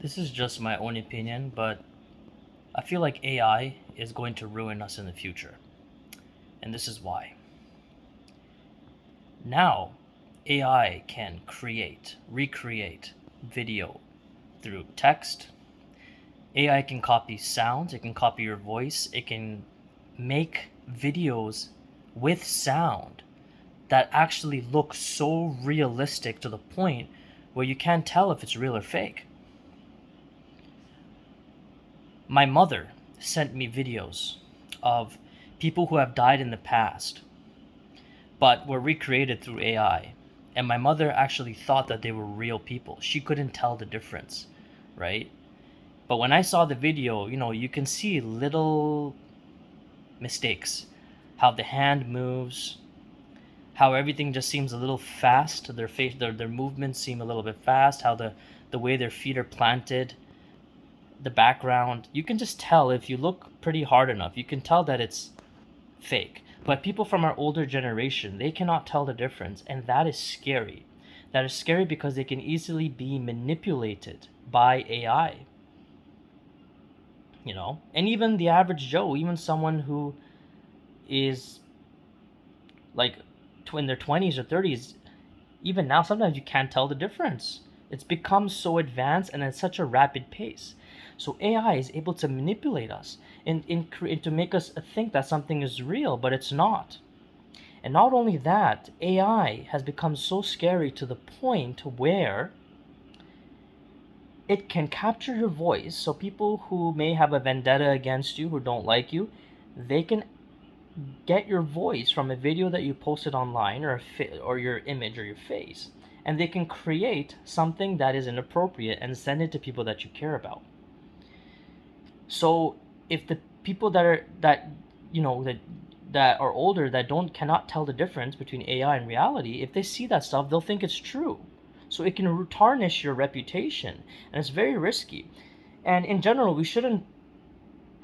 This is just my own opinion, but I feel like AI is going to ruin us in the future. And this is why. Now, AI can create, recreate video through text. AI can copy sounds, it can copy your voice, it can make videos with sound that actually look so realistic to the point where you can't tell if it's real or fake. My mother sent me videos of people who have died in the past but were recreated through AI. And my mother actually thought that they were real people. She couldn't tell the difference, right? But when I saw the video, you can see little mistakes. How the hand moves, how everything just seems a little fast. Their movements seem a little bit fast, how the way their feet are planted, the background, you can just tell if you look pretty hard enough. You can tell that it's fake. But people from our older generation, they cannot tell the difference, and that is scary. That is scary because they can easily be manipulated by AI. And even the average Joe, even someone who is like in their 20s or 30s, even now, sometimes you can't tell the difference. It's become so advanced and at such a rapid pace. So AI is able to manipulate us and to make us think that something is real, but it's not. And not only that, AI has become so scary to the point where it can capture your voice. So people who may have a vendetta against you, who don't like you, they can get your voice from a video that you posted online, or your image or your face, and they can create something that is inappropriate and send it to people that you care about. So if the people that are older, that don't cannot tell the difference between AI and reality, if they see that stuff, they'll think it's true. So it can tarnish your reputation, and it's very risky. And in general, we shouldn't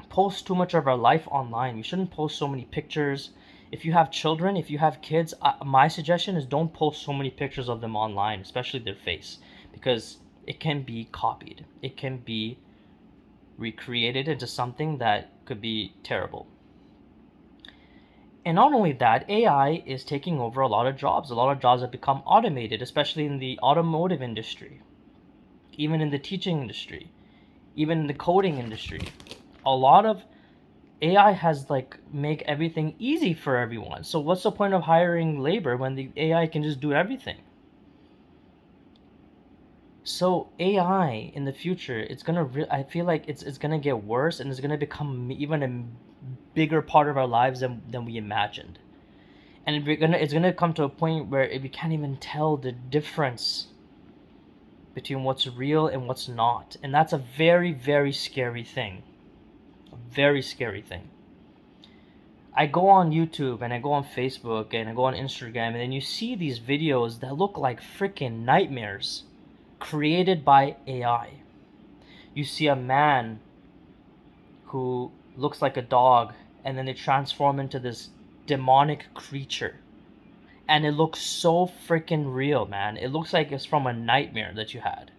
post too much of our life online. We shouldn't post so many pictures. If you have children, if you have kids, my suggestion is don't post so many pictures of them online, especially their face, because it can be copied. It can be recreated into something that could be terrible. And not only that, AI is taking over a lot of jobs. A lot of jobs have become automated, especially in the automotive industry, even in the teaching industry, even in the coding industry. A lot of AI has make everything easy for everyone. So what's the point of hiring labor when the AI can just do everything? So AI in the future, it's gonna. I feel like it's gonna get worse, and it's gonna become even a bigger part of our lives than we imagined. And it's gonna come to a point where we can't even tell the difference between what's real and what's not, and that's a very, very scary thing. A very scary thing. I go on YouTube and I go on Facebook and I go on Instagram, and then you see these videos that look like freaking nightmares created by AI. You see a man who looks like a dog, and then they transform into this demonic creature. And it looks so freaking real, man. It looks like it's from a nightmare that you had.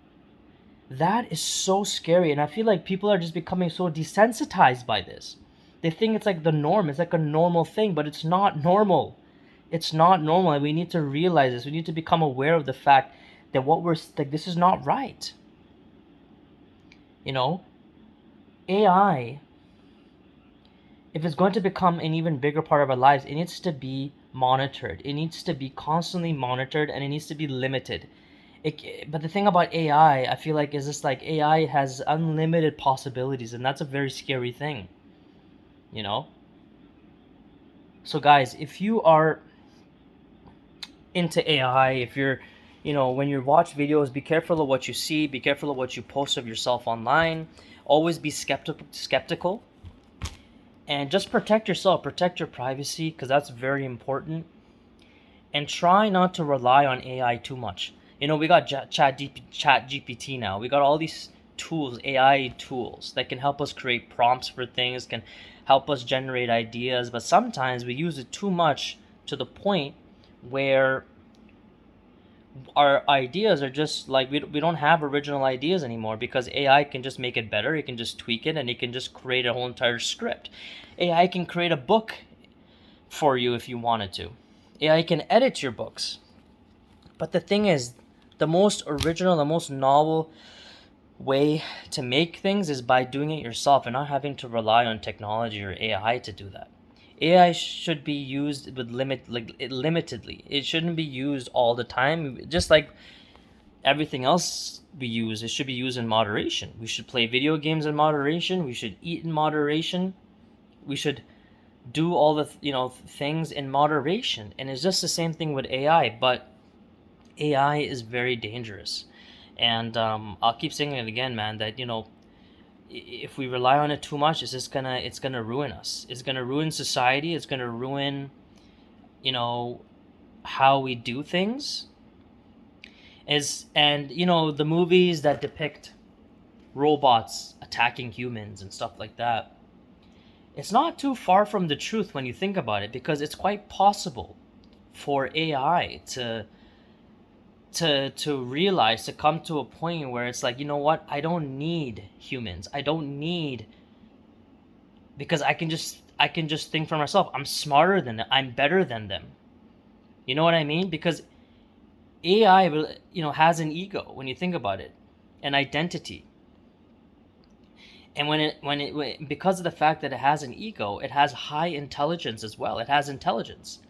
That is so scary, and I feel like people are just becoming so desensitized by this. They think it's like the norm, it's like a normal thing, but it's not normal. It's not normal, and we need to realize this. We need to become aware of the fact that this is not right. AI, if it's going to become an even bigger part of our lives, it needs to be monitored. It needs to be constantly monitored, and it needs to be limited. But the thing about AI, I feel like, is just like AI has unlimited possibilities, and that's a very scary thing. You know? So guys, if you are into AI, if you're, when you watch videos, be careful of what you see, be careful of what you post of yourself online. Always be skeptical, and just protect yourself, protect your privacy, because that's very important. And try not to rely on AI too much. We got ChatGPT now. We got all these tools, AI tools, that can help us create prompts for things, can help us generate ideas, but sometimes we use it too much to the point where our ideas are just like we don't have original ideas anymore because AI can just make it better. It can just tweak it and it can just create a whole entire script. AI can create a book for you if you wanted to. AI can edit your books. But the thing is, the most original, the most novel way to make things is by doing it yourself and not having to rely on technology or AI to do that. AI should be used with limitedly. It shouldn't be used all the time. Just like everything else we use, it should be used in moderation. We should play video games in moderation. We should eat in moderation. We should do all the things in moderation. And it's just the same thing with AI, but AI is very dangerous. And I'll keep saying it again, man, that if we rely on it too much, it's gonna ruin us. It's gonna ruin society. It's gonna ruin, how we do things. And the movies that depict robots attacking humans and stuff like that, it's not too far from the truth when you think about it, because it's quite possible for AI to realize, to come to a point where it's like, you know what, I don't need humans. I don't need, because I can just think for myself. I'm smarter than them. I'm better than them. You know what I mean? Because AI will, has an ego when you think about it, an identity. And because of the fact that it has an ego, it has high intelligence as well. It has intelligence.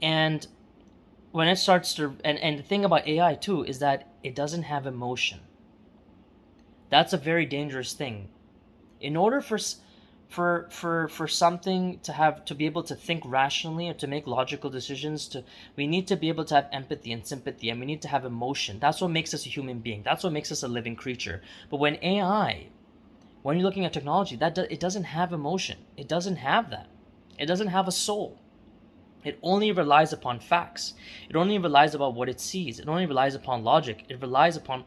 And when it starts to, and the thing about AI too is that it doesn't have emotion. That's a very dangerous thing. In order for something to be able to think rationally or to make logical decisions, we need to be able to have empathy and sympathy, and we need to have emotion. That's what makes us a human being. That's what makes us a living creature. But when you're looking at technology, it doesn't have emotion. It doesn't have that. It doesn't have a soul. It only relies upon facts. It only relies upon what it sees. It only relies upon logic. It relies upon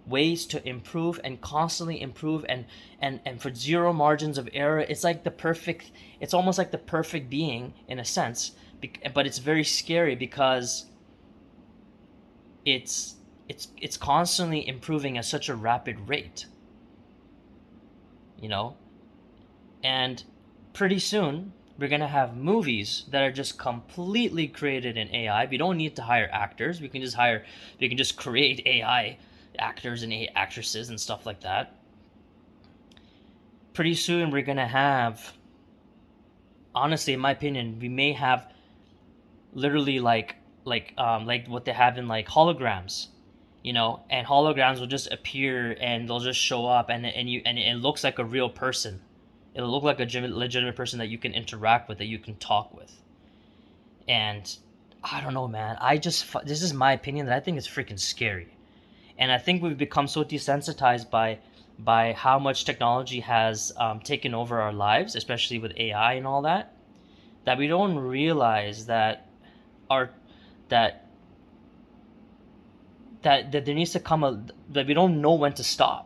ways to improve and constantly improve, and for zero margins of error. It's almost like the perfect being in a sense, but it's very scary because it's constantly improving at such a rapid rate. And pretty soon we're going to have movies that are just completely created in AI. We don't need to hire actors. We can just create AI actors and actresses and stuff like that. Pretty soon we're going to have, honestly, in my opinion, we may have literally like what they have in like holograms, and holograms will just appear and they'll just show up, and it looks like a real person. It'll look like a legitimate person that you can interact with, that you can talk with. And I don't know, man. This is my opinion, that I think it's freaking scary. And I think we've become so desensitized by how much technology has taken over our lives, especially with AI and all that, that we don't realize that that there needs to come that we don't know when to stop.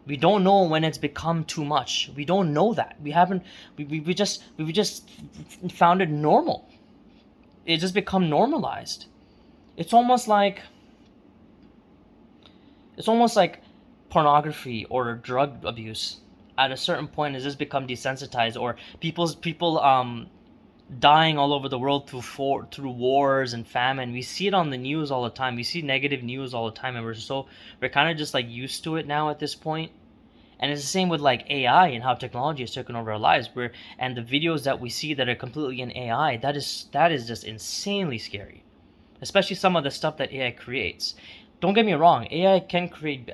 We don't know when it's become too much. We don't know that. We just found it normal. It just become normalized. It's almost like pornography or drug abuse. At a certain point, has just become desensitized, or people dying all over the world through wars and famine. We see it on the news all the time. We see negative news all the time, and we're kind of just like used to it now at this point. And it's the same with like AI and how technology has taken over our lives. And the videos that we see that are completely in AI, that is just insanely scary. Especially some of the stuff that AI creates. Don't get me wrong, AI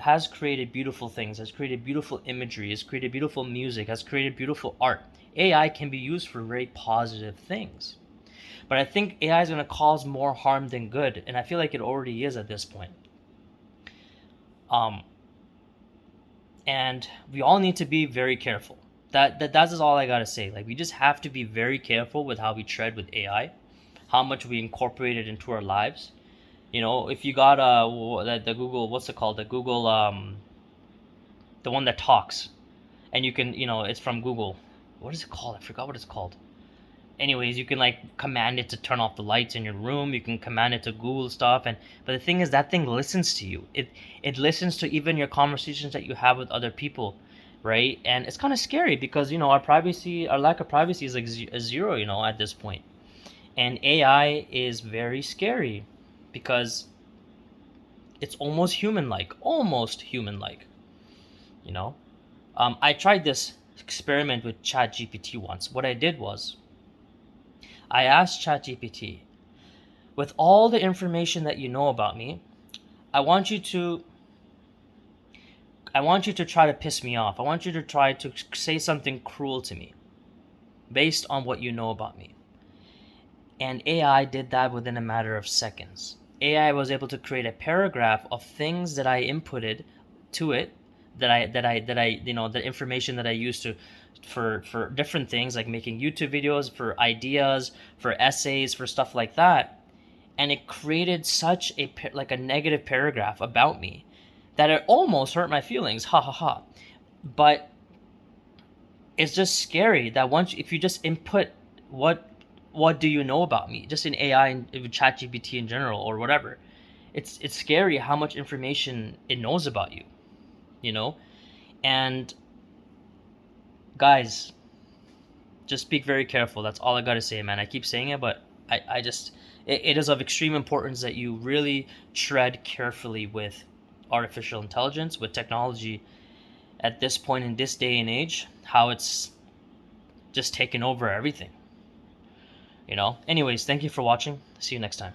has created beautiful things, has created beautiful imagery, has created beautiful music, has created beautiful art. AI can be used for very positive things. But I think AI is going to cause more harm than good, and I feel like it already is at this point. And we all need to be very careful. That's just all I gotta say. Like, we just have to be very careful with how we tread with AI, how much we incorporate it into our lives. If you got the Google, what's it called? The Google, the one that talks, and you can, it's from Google. What is it called? I forgot what it's called. anyways, you can like command it to turn off the lights in your room. You can command it to Google stuff, and but the thing is, that thing listens to you. It listens to even your conversations that you have with other people, right? And it's kind of scary because our privacy, our lack of privacy is like zero, at this point. And AI is very scary because it's almost human like, you know. I tried this experiment with ChatGPT once. What I did was I asked ChatGPT, with all the information that you know about me, I want you to I want you to try to piss me off. I want you to try to say something cruel to me based on what you know about me. And AI did that within a matter of seconds. AI was able to create a paragraph of things that I inputted to it, the information that I used to for different things like making YouTube videos, for ideas, for essays, for stuff like that. And it created such a negative paragraph about me that it almost hurt my feelings. Ha ha ha. But it's just scary that once if you just input what do you know about me, just in AI and ChatGPT in general or whatever, it's scary how much information it knows about you, you know. And guys, just be very careful. That's all I gotta say, man. I keep saying it, but I just it is of extreme importance that you really tread carefully with artificial intelligence, with technology at this point in this day and age, how it's just taken over everything. Anyways, thank you for watching. See you next time.